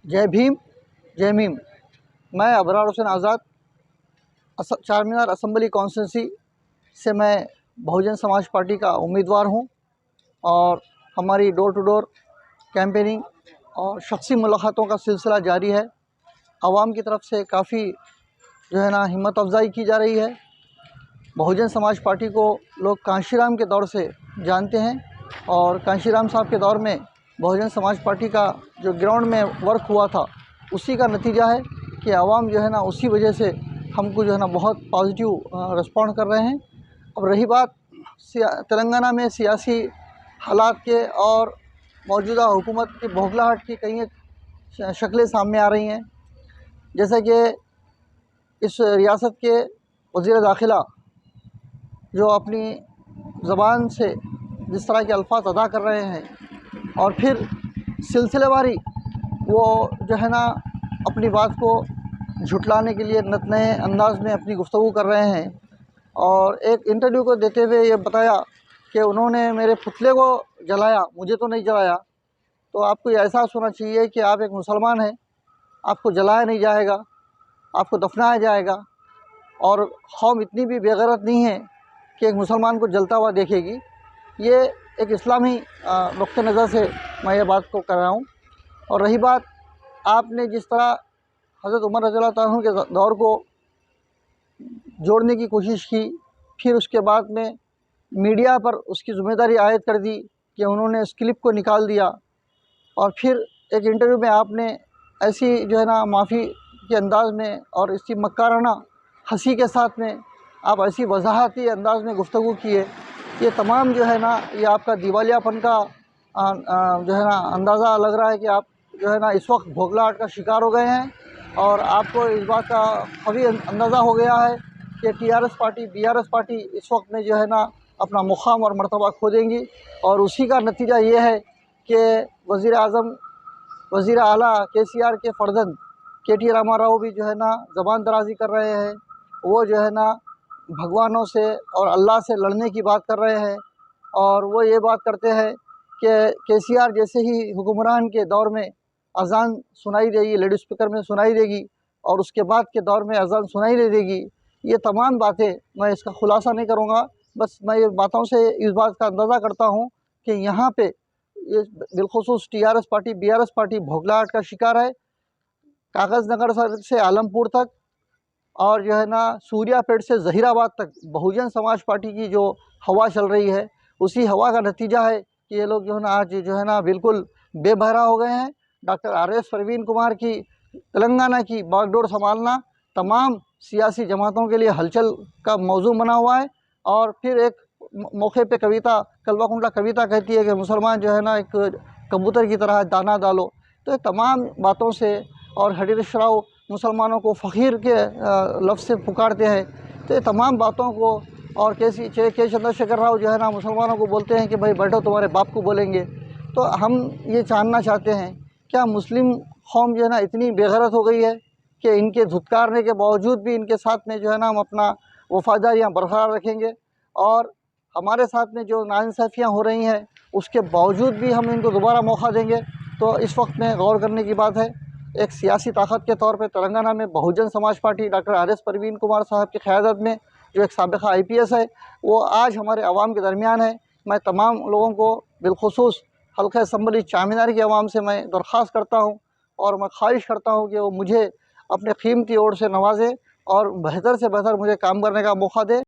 जय भीम, जय मीम। मैं अबरार हुसैन आज़ाद चारमीनार असम्बली कॉन्स्टिट्यूंसी से मैं बहुजन समाज पार्टी का उम्मीदवार हूं और हमारी डोर टू डोर कैंपेनिंग और शख्सी मुलाकातों का सिलसिला जारी है। आवाम की तरफ से काफ़ी हिम्मत अफजाई की जा रही है। बहुजन समाज पार्टी को लोग कांशीराम के दौर से जानते हैं और कांशीराम साहब के दौर में बहुजन समाज पार्टी का जो ग्राउंड में वर्क हुआ था उसी का नतीजा है कि आवाम उसी वजह से हमको बहुत पॉजिटिव रिस्पॉन्ड कर रहे हैं। अब रही बात तेलंगाना में सियासी हालात के और मौजूदा हुकूमत की बौखलाहट की कई शक्लें सामने आ रही हैं, जैसे कि इस रियासत के वज़ीर दाखिला जो अपनी ज़बान से जिस तरह के अल्फाज अदा कर रहे हैं और फिर सिलसिलेवारी वो अपनी बात को झुटलाने के लिए नत नए अंदाज में अपनी गुफ्तगू कर रहे हैं। और एक इंटरव्यू को देते हुए ये बताया कि उन्होंने मेरे पुतले को जलाया, मुझे तो नहीं जलाया। तो आपको ये एहसास होना चाहिए कि आप एक मुसलमान हैं, आपको जलाया नहीं जाएगा, आपको दफनाया जाएगा। और कौम इतनी भी बेगैरत नहीं है कि एक मुसलमान को जलता हुआ देखेगी। ये एक इस्लामी नुक्ते नज़र से मैं ये बात को कर रहा हूँ। और रही बात आपने जिस तरह हज़रत उमर रज़ियल्लाहु अन्हु के दौर को जोड़ने की कोशिश की, फिर उसके बाद में मीडिया पर उसकी ज़िम्मेदारी आयद कर दी कि उन्होंने उस क्लिप को निकाल दिया। और फिर एक इंटरव्यू में आपने ऐसी माफ़ी के अंदाज़ में और इसी मक्काराना हंसी के साथ में आप ऐसी वजाहती अंदाज़ में गुफ्तगू किए। ये तमाम ये आपका दिवालियापन का अंदाज़ा लग रहा है कि आप इस वक्त भोगलाहट का शिकार हो गए हैं और आपको इस बात का कभी अंदाज़ा हो गया है कि टीआरएस पार्टी बीआरएस पार्टी इस वक्त में अपना मुकाम और मर्तबा खो देंगी। और उसी का नतीजा ये है कि वज़ीर आज़म वज़ीर आला केसीआर के फ़र्जंद केटी रामाराव भी ज़बान दराज़ी कर रहे हैं। वो भगवानों से और अल्लाह से लड़ने की बात कर रहे हैं और वो ये बात करते हैं कि केसीआर जैसे ही हुक्मरान के दौर में अज़ान सुनाई देगी, लाउड स्पीकर में सुनाई देगी और उसके बाद के दौर में अज़ान सुनाई नहीं देगी। ये तमाम बातें मैं इसका खुलासा नहीं करूँगा, बस मैं ये बातों से इस बात का अंदाज़ा करता हूँ कि यहाँ पे ये बिलखुसूस टीआरएस पार्टी बीआरएस पार्टी भोगलाहट का शिकार है। कागज़ नगर से आलमपुर तक और सूर्यापेट से ज़हीराबाद तक बहुजन समाज पार्टी की जो हवा चल रही है उसी हवा का नतीजा है कि ये लोग आज बिल्कुल बेबहरा हो गए हैं। Doctor R S. परवीन कुमार की तेलंगाना की बागडोर संभालना तमाम सियासी जमातों के लिए हलचल का मौजू बना हुआ है। और फिर एक मौके पे कविता कल्वाकुंडला कविता कहती है कि मुसलमान एक कबूतर की तरह दाना डालो। तो ये तमाम बातों से और हरीश राव मुसलमानों को फ़कीर के लफ्ज़ से पुकारते हैं। तो ये तमाम बातों को और के चंद्रशेखर राव मुसलमानों को बोलते हैं कि भाई बैठो तुम्हारे बाप को बोलेंगे। तो हम ये जानना चाहते हैं क्या मुस्लिम कौम इतनी बेगैरत हो गई है कि इनके धुतकारने के बावजूद भी इनके साथ में हम अपना वफादारियाँ बरकरार रखेंगे और हमारे साथ में जो नाइंसाफ़ियाँ हो रही हैं उसके बावजूद भी हम इनको दोबारा मौका देंगे। तो इस वक्त में गौर करने की बात है। एक सियासी ताकत के तौर पे तेलंगाना में Bahujan Samaj party doctor R S. Parveen Kumar साहब की क़यादत में जो एक साबिक़ा आईपीएस है वो आज हमारे अवाम के दरमियान है। मैं तमाम लोगों को बिलखुसूस हल्का असम्बली चारमीनार की आवाम से मैं दरख्वास्त करता हूँ और मैं ख्वाहिश करता हूँ कि वो मुझे अपने कीमती वोट से नवाजें और बेहतर से बेहतर मुझे काम करने का मौका दे।